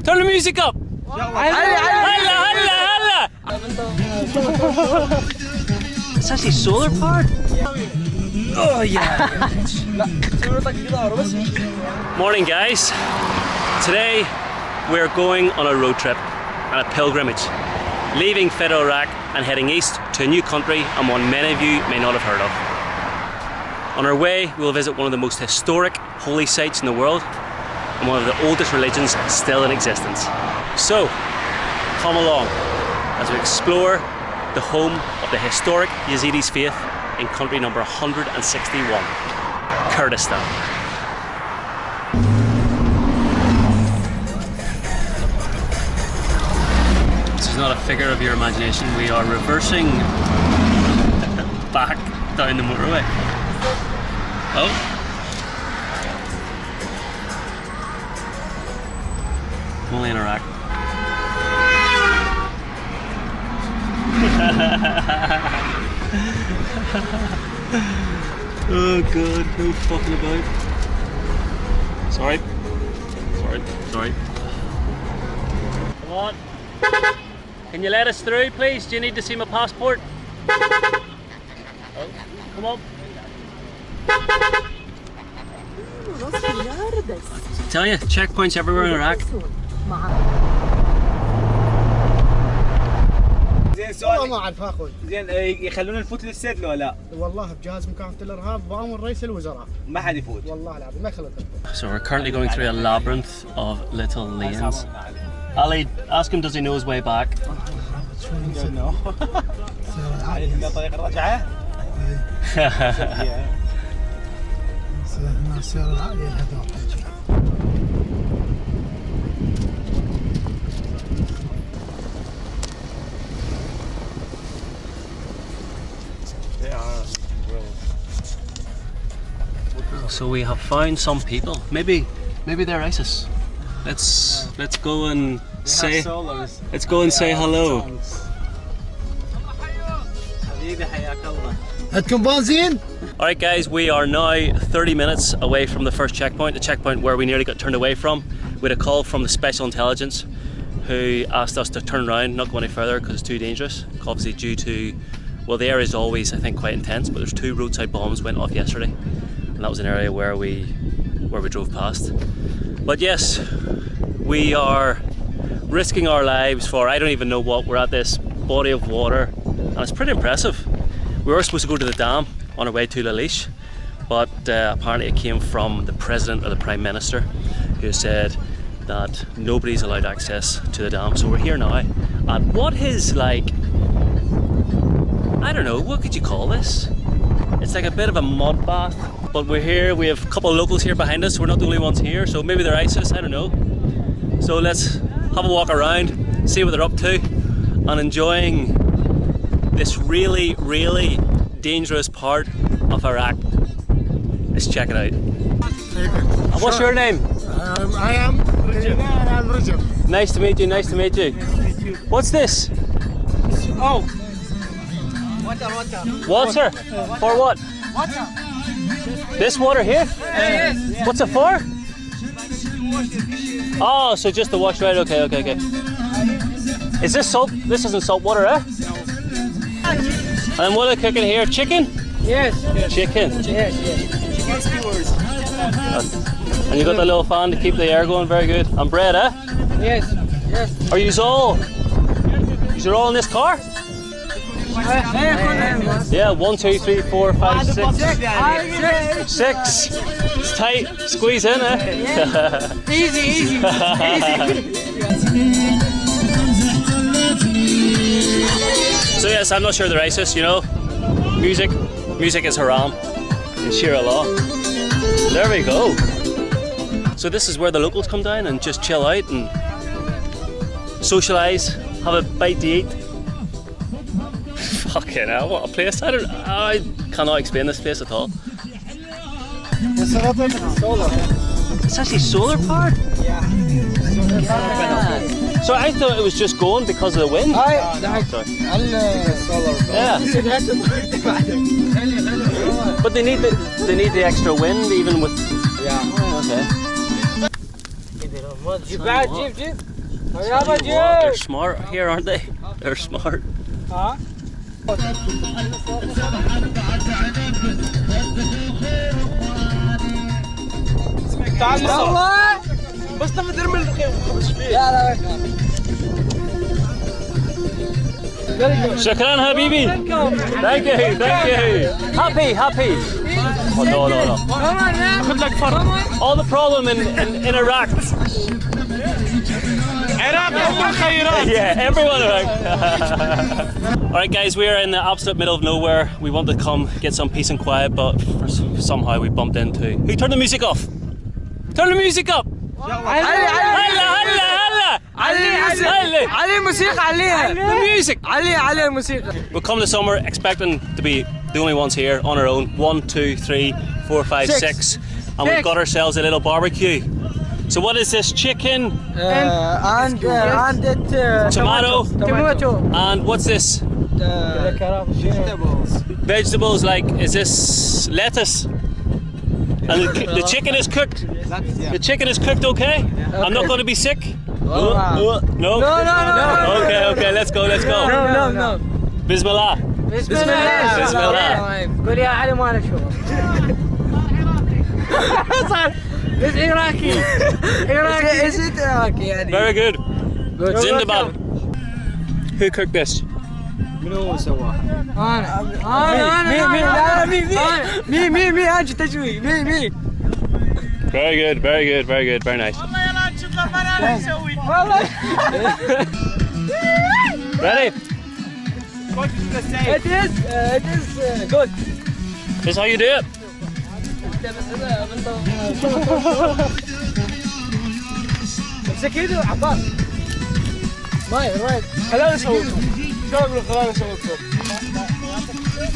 Turn the music up. It's actually solar powered. Oh yeah. Morning guys. Today we're going on a road trip and a pilgrimage, leaving Federal Iraq and heading east to a new country and one many of you may not have heard of. On our way we'll visit one of the most historic holy sites in the world and one of the oldest religions still in existence. So come along as we explore the home of the historic Yazidis faith in country number 161, Kurdistan. This is not a figure of your imagination. We are reversing back down the motorway. Oh. Only in Iraq. Oh god, no fucking about. Sorry. Come on. Can you let us through, please? Do you need to see my passport? Oh, come on. I tell you, checkpoints everywhere in Iraq. والله ما اعرف اخوي. زين يخلون نفوت للسد لو لا؟ والله بجهاز مكافحة الارهاب بامر رئيس الوزراء. ما حد يفوت. والله العظيم ما يخلون تفوت. So we're currently going through a labyrinth of little lanes. Ali, ask him, does he know his way back? I don't know. طريق الرجعة؟ So we have found some people. Maybe they're ISIS. Let's go and say hello. Alright guys, we are now 30 minutes away from the first checkpoint, the checkpoint where we nearly got turned away from. We had a call from the special intelligence who asked us to turn around, not go any further because it's too dangerous. Obviously due to, well, the area is always, I think, quite intense, but there's 2 roadside bombs went off yesterday. And that was an area where we drove past. But yes, we are risking our lives for I don't even know what. We're at this body of water and it's pretty impressive. We were supposed to go to the dam on our way to Lalish, but apparently it came from the president or the prime minister who said that nobody's allowed access to the dam. So we're here now at what is like, I don't know, what could you call this? It's like a bit of a mud bath. But we're here, we have a couple of locals here behind us, we're not the only ones here, so maybe they're ISIS, I don't know. So let's have a walk around, see what they're up to, and enjoying this really, really dangerous part of Iraq. Let's check it out. And what's your name? I am Rajab. Nice to meet you, nice to meet you. What's this? Oh! Water? For what? Water! This water here? Yes. What's it for? Oh, so just to wash, right? Okay. Is this salt? This isn't salt water, eh? No. And what are they cooking here? Chicken? Yes. Chicken? Yes. Chicken skewers. And you got the little fan to keep the air going, very good. And bread, eh? Yes. Are you all in this car? Yeah, 1, 2, 3, 4, 5, 6. 6. It's tight. Squeeze in, eh? Easy. So yes, I'm not sure they're ISIS, you know. Music is haram in Shira law. There we go. So this is where the locals come down and just chill out and socialise, have a bite to eat. Fucking hell, what a place. I cannot explain this place at all. It's actually solar powered? Yeah. So I thought it was just going because of the wind. Yeah. But they need the extra wind even with. Yeah. Okay. They're smart here, aren't they? They're smart. Shukran, Habibi. Thank you, thank you. Happy, happy. Oh, no, no, no. All the problem in Iraq. Yeah, everyone Iraq. Alright guys, we are in the absolute middle of nowhere. We wanted to come get some peace and quiet, but somehow we bumped into... Who turned the music off? Turn the music up! علي موسيقى عليها. The music! علي الموسيقى. We'll come to summer expecting to be the only ones here on our own. 1, 2, 3, 4, 5, 6. And we've got ourselves a little barbecue. So what is this? Chicken? And Tomato? Tomato. And what's this? Vegetables. Vegetables like, is this lettuce? And the chicken is cooked? The chicken is cooked okay? I'm not going to be sick? No? No. Okay, okay, let's go, let's go. No. Bismillah. Bismillah. قول يا علي ما نشوف. It's Iraqi. Is it Iraqi يعني? Very good. Zindabad. Who cooked this? من هو سواها؟ أنا مين أجي تجوي مين Very good, very good, very good, very nice. Ready? It is good. This is how you do it. امسك ايده عباس ماي رايت خلال اسويكم شغل خلال اسويكم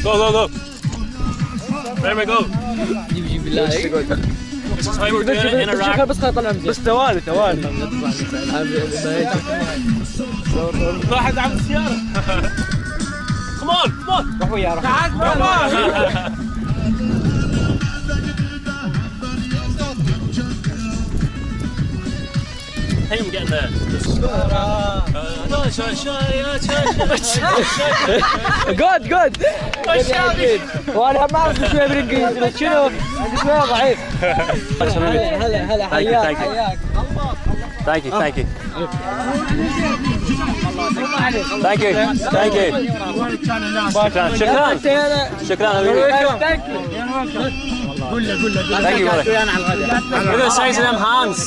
Go, go, go. There we go. جيب بالله This is how we're doing it in Iraq. بس خلينا نطلع بس توالي واحد عم السيارة. Come on, come on. روح وياه روح. I think I'm getting there. Good. وانا ما اعرف شويه بالانجليزي بس شنو عندي شويه ضعيف. هلا حياك. Thank you. Thank you. شكرا حبيبي. قول له Thank you, brother. Look at the size of them hands.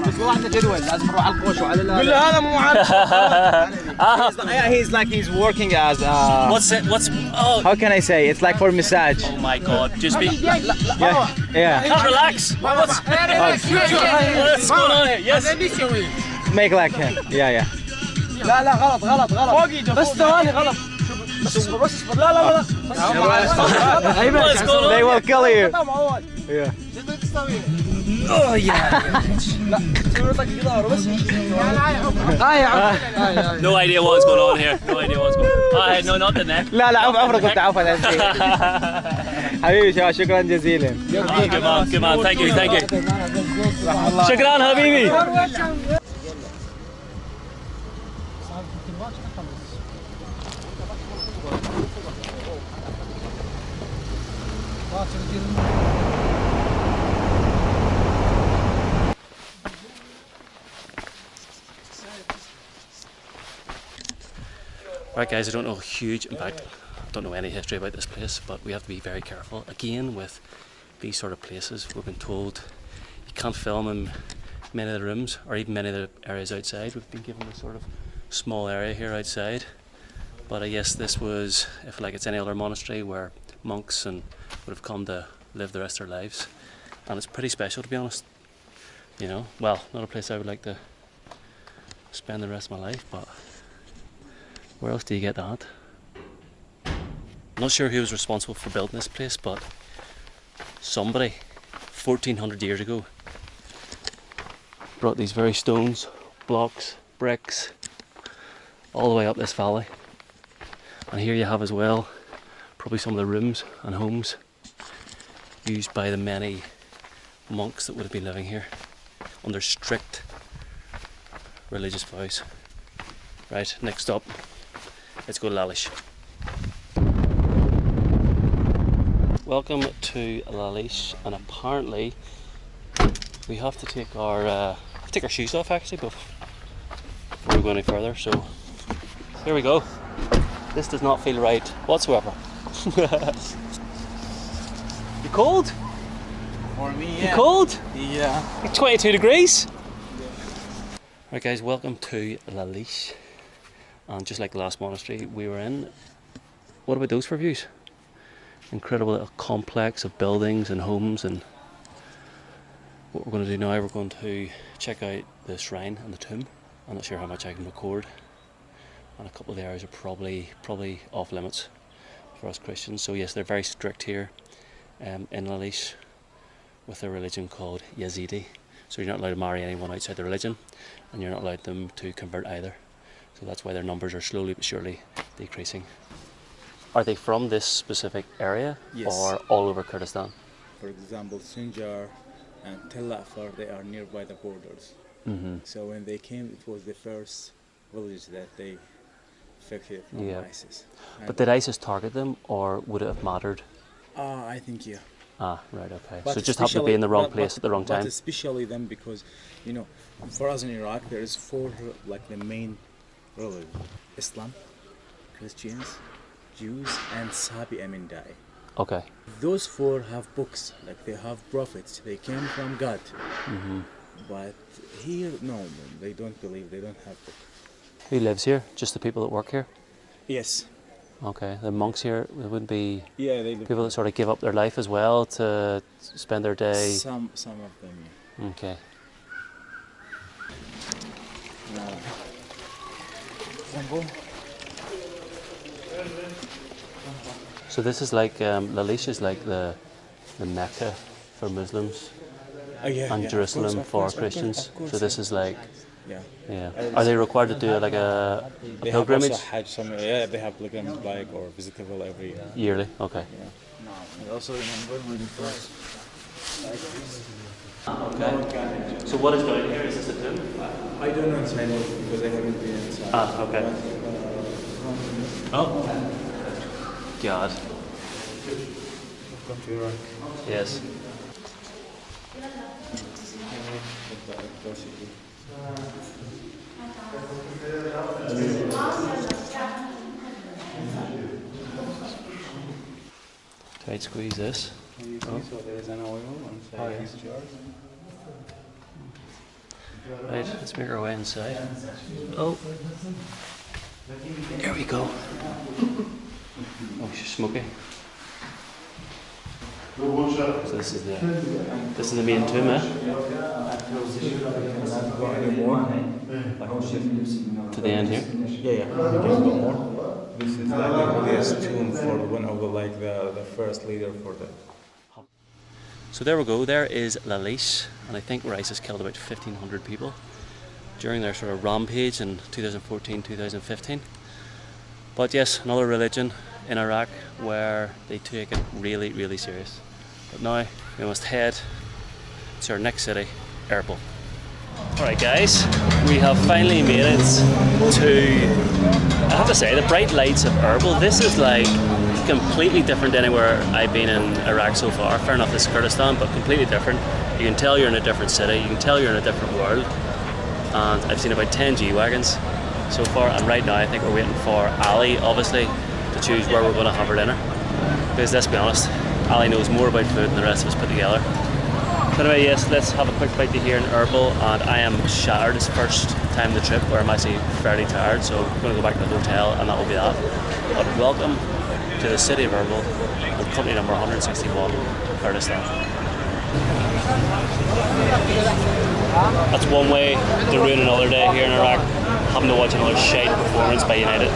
بس واحدة جدول لازم نروح على القوش وعلى قول له هذا مو عارف. He's working as What's oh how can I say? It's like for massage. oh my god, just be Yeah. can't relax. What's going on here? Yes. Make like him. Yeah. لا غلط بس ثواني غلط بس اصبر لا What's going on? They will kill you. Yeah. اوه يا لا صورتك في ظهره بس هاي No idea what's going on here. No idea what's going on. No, not the neck. لا عمرك كنت عارف هذا الشيء. حبيبي شكرا جزيلا. Good man. Thank you. شكرا حبيبي. Right guys, I don't know huge, in fact, I don't know any history about this place, but we have to be very careful. Again, with these sort of places, we've been told you can't film in many of the rooms, or even many of the areas outside. We've been given this sort of small area here outside, but I guess this was, if like it's any other monastery, where monks and would have come to live the rest of their lives. And it's pretty special, to be honest. You know, well, not a place I would like to spend the rest of my life, but where else do you get that? I'm not sure who was responsible for building this place, but somebody 1400 years ago brought these very stones, blocks, bricks all the way up this valley. And here you have as well probably some of the rooms and homes used by the many monks that would have been living here under strict religious vows. Right, next stop, let's go to Lalish. Welcome to Lalish, and apparently we have to take our shoes off actually before we go any further. So here we go. This does not feel right whatsoever. You cold? For me, You cold? Yeah. Like 22 degrees. Right guys, welcome to Lalish. And just like the last monastery we were in, what about those for views? Incredible little complex of buildings and homes. And what we're going to do now, we're going to check out the shrine and the tomb. I'm not sure how much I can record, and a couple of the areas are probably off limits for us Christians. So yes, they're very strict here in Lalish with a religion called Yazidi. So you're not allowed to marry anyone outside the religion, and you're not allowed them to convert either. So that's why their numbers are slowly but surely decreasing. Are they from this specific area, Yes. or all over Kurdistan? For example, Sinjar and Tel Afar, they are nearby the borders. Mm-hmm. So when they came, it was the first village that they affected from Yeah. ISIS. But did ISIS target them, or would it have mattered? I think yeah. Ah, right, okay. But So it just happened to be in the wrong place at the wrong time. But especially them, because you know, for us in Iraq, there is four like the main religion: Islam, Christians, Jews, and Sabi Amindai. Okay. Those four have books, like they have prophets. They came from God. Mm-hmm. But here, no, they don't believe. They don't have book. Who lives here? Just the people that work here? Yes. Okay. The monks here, there would be Yeah, they live. people that sort of give up their life as well to spend their day. Some of them. Yeah. Okay. Example. So this is like Lalish is like the Mecca for Muslims, Yeah, and yeah, Jerusalem of for course, Christians. of course, So this yeah. is like, Yeah. yeah. Are they required to do like a They pilgrimage? have also Hajj. Yeah, they have pilgrims like or visitable every year. Yearly? Okay. And also remember when it was Okay. So what is down here? Is this a tomb? I don't know inside because I haven't been inside. Ah, okay. Oh. God. Come to Iraq. Yes. Tight squeeze this. Oh. So there is an oil inside these jars. Right, let's make our way inside. Oh. There we go. Oh, she's smoky. So this is the main tomb, eh? To the end here. Yeah, you can go more. This is like the holiest tomb for one of the first leader for the. So there we go, there is Lalish, and I think where ISIS killed about 1,500 people during their sort of rampage in 2014-2015. But yes, another religion in Iraq where they take it really, really serious. But now we must head to our next city, Erbil. Alright guys, we have finally made it to, I have to say, the bright lights of Erbil. This is like completely different to anywhere I've been in Iraq so far. Fair enough, this is Kurdistan, but completely different. You can tell you're in a different city, you can tell you're in a different world. And I've seen about 10 G-Wagons so far, and right now I think we're waiting for Ali, obviously, to choose where we're going to have our dinner. Because let's be honest, Ali knows more about food than the rest of us put together. So anyway, yes, let's have a quick bite to here in Erbil, and I am shattered. It's the first time the trip where I'm actually fairly tired, so I'm going to go back to the hotel and that will be that. But welcome to the city of Erbil, with company number 161, Kurdistan. That's one way to ruin another day here in Iraq, having to watch another shite performance by United.